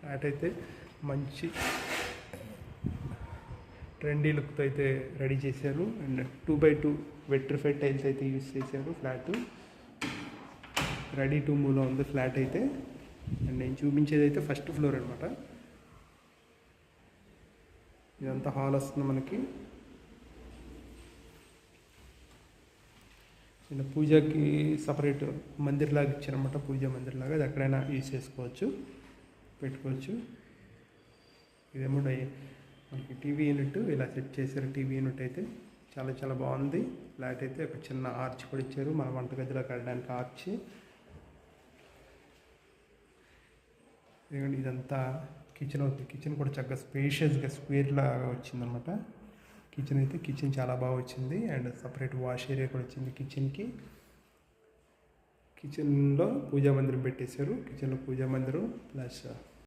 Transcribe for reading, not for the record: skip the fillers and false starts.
Flat అయితే మంచి trendy లుక్తో అయితే రెడీ చేశారు. అండ్ 2x2 వెట్రిఫైడ్ టైల్స్ అయితే యూజ్ చేశారు. ఫ్లాట్ రెడీ టు మూవ్లో ఉంది ఫ్లాట్ అయితే. అండ్ నేను చూపించేది అయితే ఫస్ట్ ఫ్లోర్ అనమాట. ఇదంతా హాల్ వస్తుంది మనకి. చిన్న పూజకి సపరేట్ మందిర్లాగా ఇచ్చారనమాట, పూజా మందిర్లాగా. అది ఎక్కడైనా యూజ్ చేసుకోవచ్చు, పెట్టుకోవచ్చు. ఇదేమో మనకి టీవీ యూనిట్ ఇలా సెట్ చేశారు. టీవీ యూనిట్ అయితే చాలా చాలా బాగుంది. ఫ్లాట్ అయితే ఒక చిన్న ఆర్చ్ కూడా ఇచ్చారు, మన వంటగదిలోకి వెళ్ళడానికి ఆర్చ్. ఇదంతా కిచెన్ అవుతుంది. కిచెన్ కూడా చక్కగా స్పేషియస్గా స్క్వేర్ లాగా వచ్చిందనమాట. కిచెన్ చాలా బాగా వచ్చింది. అండ్ సపరేట్ వాష్ ఏరియా కూడా వచ్చింది కిచెన్కి. కిచెన్లో పూజా మందిరం పెట్టేశారు. కిచెన్లో పూజా మందిరం ప్లస్